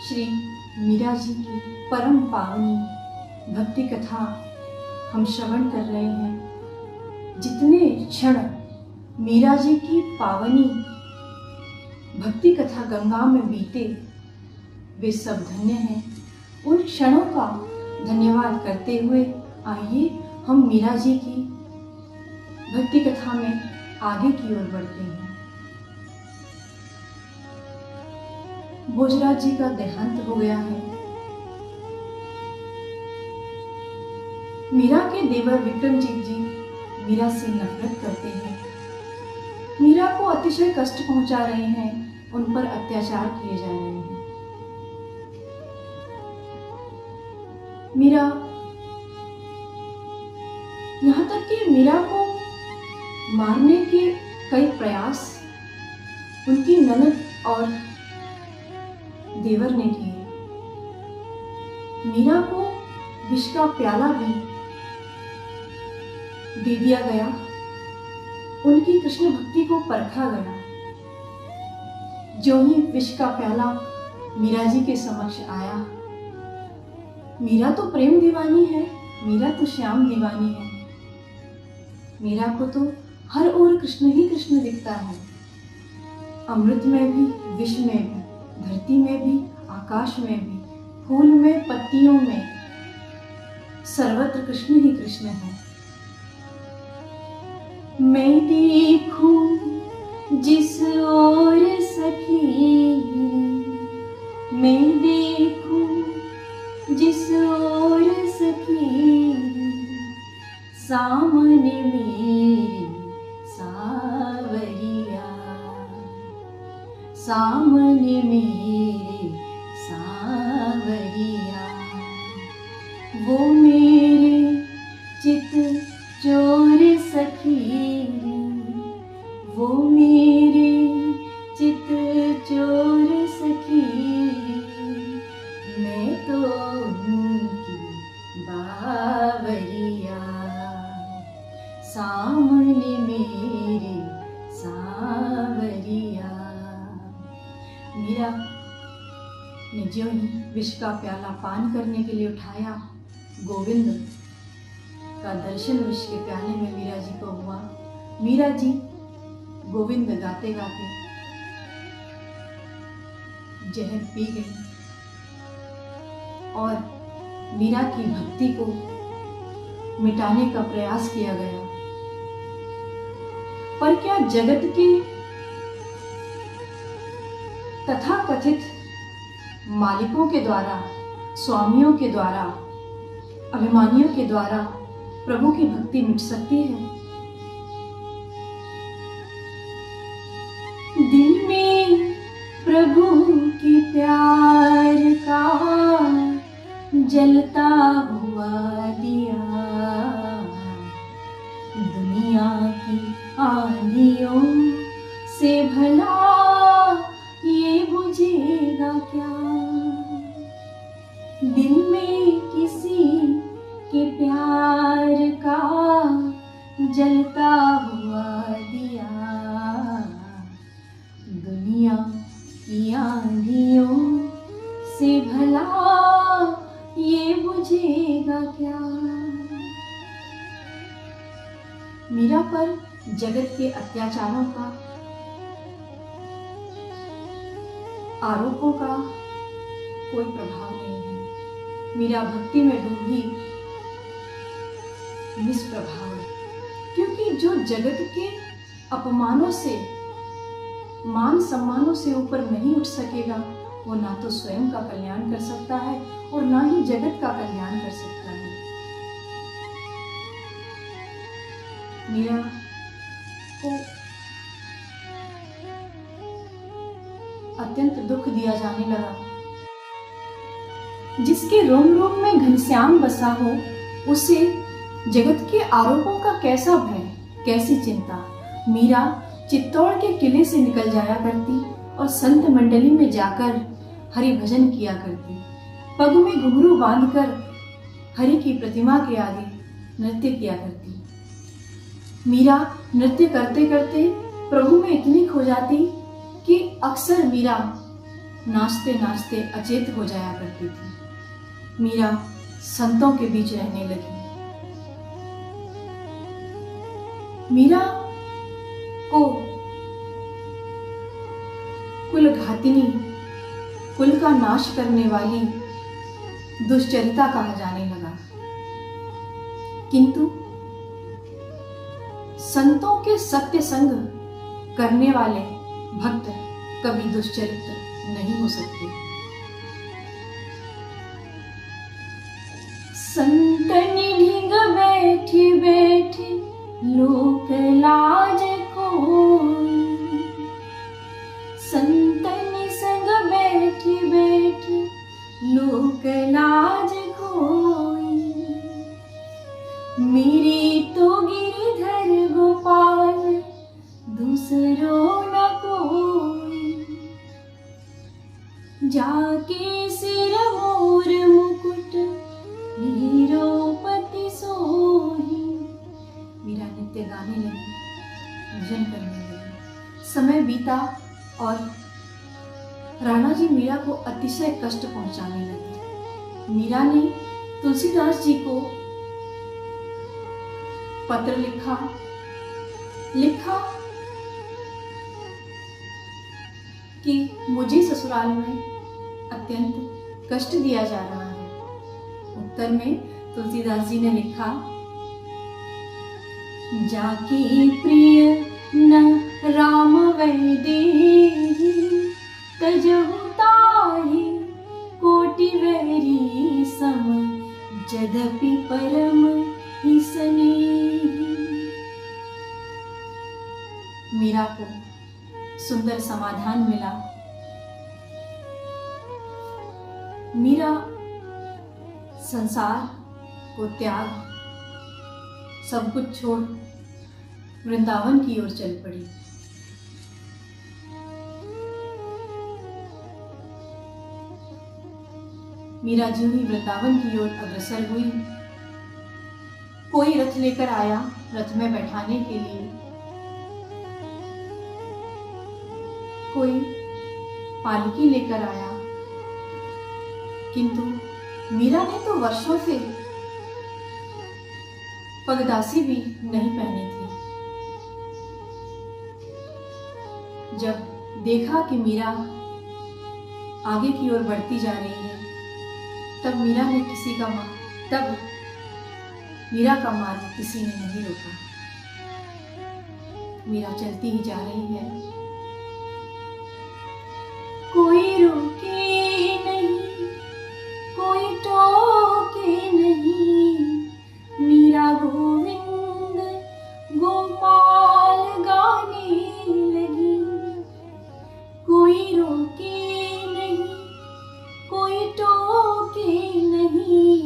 श्री मीरा जी की परम पावनी भक्ति कथा हम श्रवण कर रहे हैं। जितने क्षण मीरा जी की पावनी भक्ति कथा गंगा में बीते वे सब धन्य हैं। उन क्षणों का धन्यवाद करते हुए आइए हम मीरा जी की भक्ति कथा में आगे की ओर बढ़ते हैं। भोजराज जी का देहांत हो गया है। मीरा के देवर विक्रमजीत जी मीरा से नफरत करते हैं। मीरा को अतिशय कष्ट पहुंचा रहे हैं, उन पर अत्याचार किए जा रहे हैं। मीरा, यहां तक कि मीरा को मारने के कई प्रयास उनकी ननद और देवर ने किए। मीरा को विष का प्याला भी दे दिया गया। उनकी कृष्ण भक्ति को परखा गया। जो ही विष का प्याला मीरा जी के समक्ष आया, मीरा तो प्रेम दीवानी है, मीरा तो श्याम दीवानी है। मीरा को तो हर ओर कृष्ण ही कृष्ण दिखता है। अमृत में भी, विष में भी, धरती में भी, आकाश में भी, फूल में, पत्तियों में, सर्वत्र कृष्ण ही कृष्ण है। मैं देखूं जिस ओर सखी, मैं देखूं जिस ओर सखी, सामने मेरे सावरिया, सामने मेरे सावरिया, वो मेरे चित चोर सखी, वो मेरे चित चोर सखी, मैं तो उनकी बावरिया, सामने मेरे सावरिया। मीरा ने ज्यों ही विष का प्याला पान करने के लिए उठाया, गोविंद का दर्शन विष के प्याले में मीरा जी को हुआ। मीरा जी गोविंद गाते गाते जहर पी गई और मीरा की भक्ति को मिटाने का प्रयास किया गया। पर क्या जगत के तथाकथित मालिकों के द्वारा, स्वामियों के द्वारा, अभिमानियों के द्वारा प्रभु की भक्ति मिट सकती है? दिल में प्रभु की प्यार का जलता हुआ दिया, दुनिया की आंधियों से भला ये बुझेगा क्या? दिल में किसी के प्यार का जलता हुआ दिया, दुनिया की आंधियों से भला ये बुझेगा क्या? मीरा पर जगत के अत्याचारों का, आरोपों का कोई प्रभाव नहीं है। मीरा भक्ति में डूबी निष्प्रभाव है, क्योंकि जो जगत के अपमानों से, मान सम्मानों से ऊपर नहीं उठ सकेगा, वो ना तो स्वयं का कल्याण कर सकता है और ना ही जगत का कल्याण कर सकता है। मीरा को अत्यंत दुख दिया जाने लगा। जिसके रोम रोम में घनश्याम बसा हो, उसे जगत के आरोपों का कैसा भय, कैसी चिंता। मीरा चित्तौड़ के किले से निकल जाया करती और संत मंडली में जाकर हरि भजन किया करती। पग में घुंघरू बांधकर हरि की प्रतिमा के आगे नृत्य किया करती। मीरा नृत्य करते करते प्रभु में इतनी खो जाती कि अक्सर मीरा नाचते नाचते अचेत हो जाया करती थी। मीरा संतों के बीच रहने लगी। मीरा को कुल घातिनी, कुल का नाश करने वाली दुश्चरिता कहा जाने लगा। किंतु संतों के सत्य संग करने वाले भक्त कभी दुश्चरित्र नहीं हो सकते। संतनी ढींग बैठी बैठी लोक लाज कोई, संतनी संग बैठी बैठी लोक लाज कोई, मेरी तो गिरिधर गोपाल दूसरो न कोई, जाके सिर मोर मुकुट हीरोपति सोही। मीरा नित्य गाने लगी, भजन करने लगी। समय बीता और राणा जी मीरा को अतिशय कष्ट पहुंचाने लगे। मीरा ने तुलसीदास जी को पत्र लिखा कि मुझे ससुराल में अत्यंत कष्ट दिया जा रहा है। उत्तर में तुलसीदास जी ने लिखा, जाकी प्रिय न राम वैदेही, तजहु ताहि कोटि वैरी सम, जदपि परम ही स्नेही। मीरा को सुंदर समाधान मिला। मीरा संसार को त्याग सब कुछ छोड़ वृंदावन की ओर चल पड़ी। मीरा ज्यों ही वृंदावन की ओर अग्रसर हुई, कोई रथ लेकर आया रथ में बैठाने के लिए, कोई पालकी लेकर आया, किंतु मीरा ने तो वर्षों से पगदासी भी नहीं पहनी थी। जब देखा कि मीरा आगे की ओर बढ़ती जा रही है, तब मीरा का मार्ग किसी ने नहीं रोका। मीरा चलती ही जा रही है, कोई रोके नहीं, कोई टोके नहीं, मीरा गोविंद गोपाल गाने लगी। कोई रोके नहीं, कोई टोके नहीं,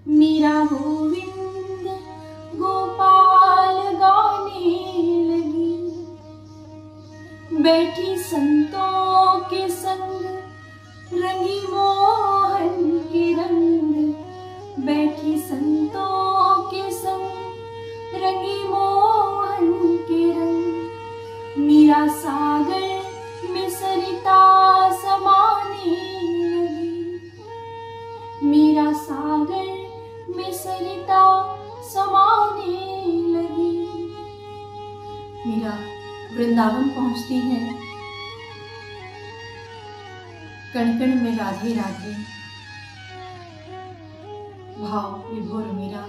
मीरा गोविंद गोपाल गाने लगी। बैठी संतों के संग रंगी मोहन के रंग, बैठी संतों के संग रंगी मोहन के रंग, मीरा सागर में सरिता समाने लगी। मीरा सागर में सरिता समाने लगी। मीरा वृंदावन पहुंचती है, कण कण में राधे राधे भाव विभोर मीरा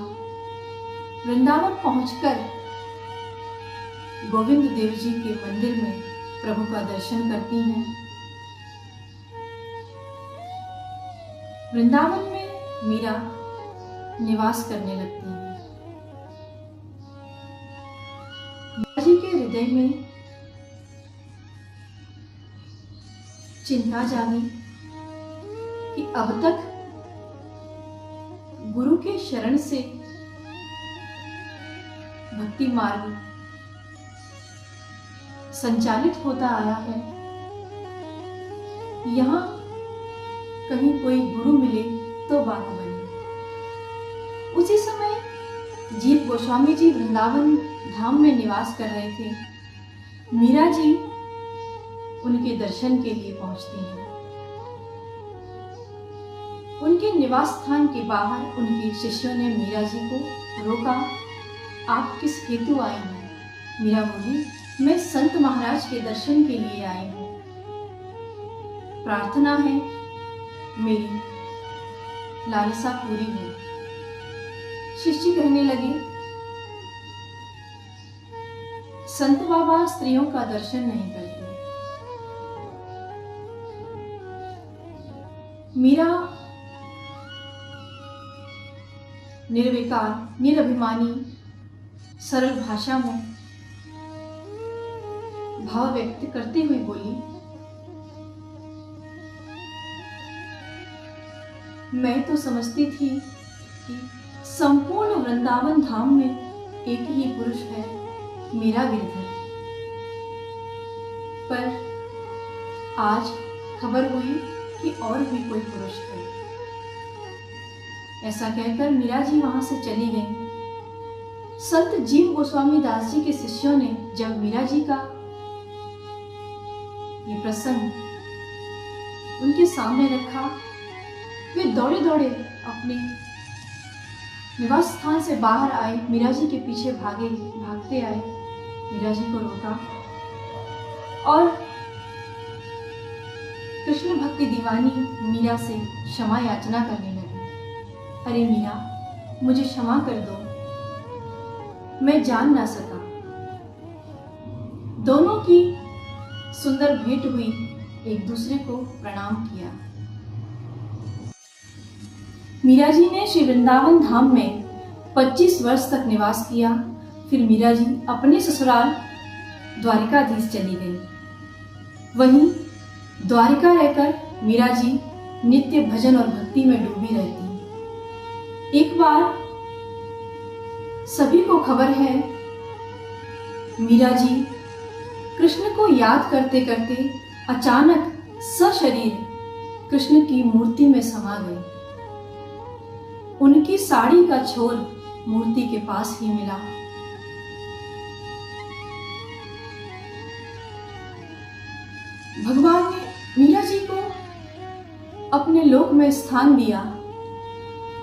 वृंदावन पहुंचकर गोविंद देव जी के मंदिर में प्रभु का दर्शन करती हैं। वृंदावन में मीरा निवास करने लगती हैं। मीरा जी के हृदय में चिंता जागी कि अब तक गुरु के शरण से भक्ति मार्ग संचालित होता आया है, यहाँ कहीं कोई गुरु मिले तो बात बने। उसी समय जीव गोस्वामी जी वृंदावन धाम में निवास कर रहे थे। मीरा जी उनके दर्शन के लिए पहुंचती हैं। उनके निवास स्थान के बाहर उनके शिष्यों ने मीरा जी को रोका। आप किस हेतु आए हैं? मीरा बोली, मैं संत महाराज के दर्शन के लिए आई हूँ। प्रार्थना है मेरी लालसा पूरी हो। शिष्य कहने लगे, संत बाबा स्त्रियों का दर्शन नहीं करते। मीरा निर्विकार, निरभिमानी, सरल भाषा में भाव व्यक्त करते हुए बोली, मैं तो समझती थी कि संपूर्ण वृंदावन धाम में एक ही पुरुष है, मेरा गिरधर। पर आज खबर हुई कि और भी कोई पुरुष है। ऐसा कहकर मीरा जी वहां से चली गई। संत जीव गोस्वामी दास जी के शिष्यों ने जब मीरा जी का ये प्रसंग उनके सामने रखा, वे दौड़े दौड़े अपने निवास स्थान से बाहर आए, मीरा जी के पीछे भागते आए, मीरा जी को रोका और कृष्ण भक्ति दीवानी मीरा से क्षमा याचना करने लगी। अरे मीरा, मुझे क्षमा कर दो, मैं जान ना सका। दोनों की सुंदर भेंट हुई, एक दूसरे को प्रणाम किया। मीरा जी ने श्री वृंदावन धाम में 25 वर्ष तक निवास किया। फिर मीरा जी अपने ससुराल द्वारिकाधीश चली गई। वहीं द्वारिका रहकर मीरा जी नित्य भजन और भक्ति में डूबी रहती। एक बार सभी को खबर है, मीरा जी कृष्ण को याद करते करते अचानक सशरीर कृष्ण की मूर्ति में समा गई। उनकी साड़ी का छोर मूर्ति के पास ही मिला। भगवान ने मीरा जी को अपने लोक में स्थान दिया,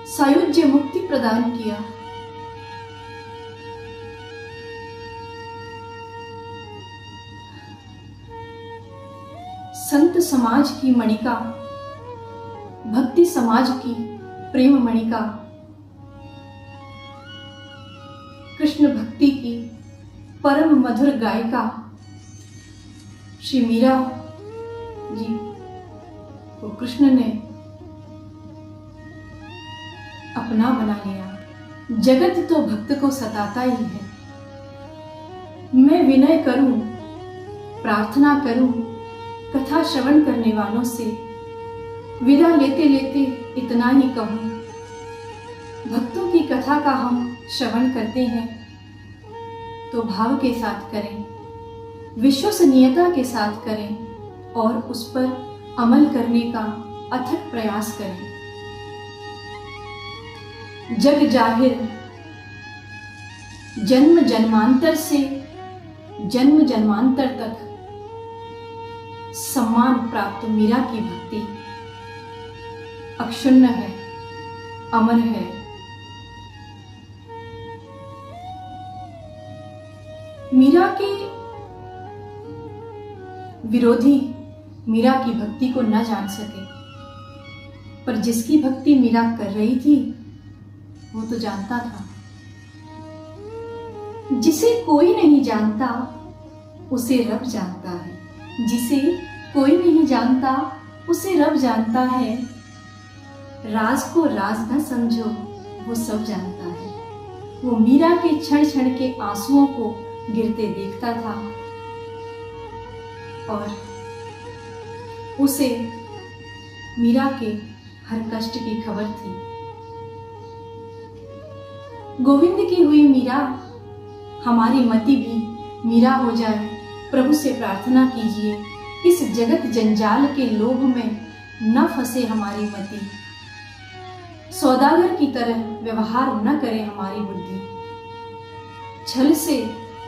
सायुज्य मुक्ति प्रदान किया। संत समाज की मणिका, भक्ति समाज की प्रेम मणिका, कृष्ण भक्ति की परम मधुर गायिका श्री मीरा जी को कृष्ण ने अपना बना लिया। जगत तो भक्त को सताता ही है। मैं विनय करूं, प्रार्थना करूं कथा श्रवण करने वालों से, विदा लेते लेते इतना ही कहूं, भक्तों की कथा का हम श्रवण करते हैं तो भाव के साथ करें, विश्वसनीयता के साथ करें और उस पर अमल करने का अथक प्रयास करें। जग जाहिर जन्म जन्मांतर से जन्म जन्मांतर तक सम्मान प्राप्त मीरा की भक्ति अक्षुण्ण है, अमर है। मीरा के विरोधी मीरा की भक्ति को न जान सके, पर जिसकी भक्ति मीरा कर रही थी वो तो जानता था। जिसे कोई नहीं जानता उसे रब जानता है, जिसे कोई नहीं जानता उसे रब जानता है। राज को राज न समझो, वो सब जानता है। वो मीरा के क्षण क्षण के आंसुओं को गिरते देखता था और उसे मीरा के हर कष्ट की खबर थी। गोविंद की हुई मीरा, हमारी मति भी मीरा हो जाए। प्रभु से प्रार्थना कीजिए, इस जगत जंजाल के लोभ में न फंसे हमारी मति। सौदागर की तरह व्यवहार न करे हमारी बुद्धि, छल से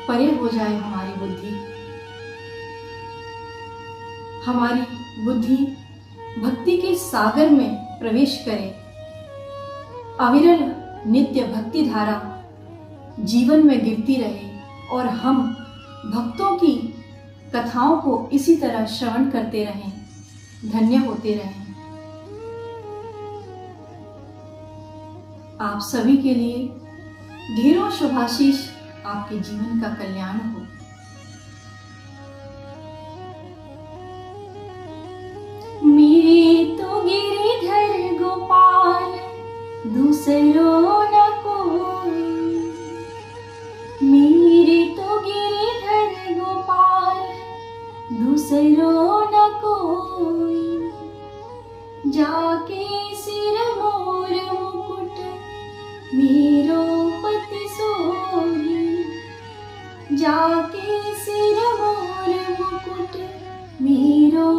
परे हो जाए हमारी बुद्धि। हमारी बुद्धि भक्ति के सागर में प्रवेश करे। अविरल नित्य भक्ति धारा जीवन में गिरती रहे और हम भक्तों की कथाओं को इसी तरह श्रवण करते रहें, धन्य होते रहें। आप सभी के लिए ढेरों शुभाशीष आपके जीवन का कल्याण हो। मेरे तो गिरिधर गोपाल दूसरों न कोई, मेरे तो गिरिधर गोपाल दूसरों न कोई, जाके सिर मोर मुकुट मेरो पति सोई, जाके सिर मोर मुकुट मेरो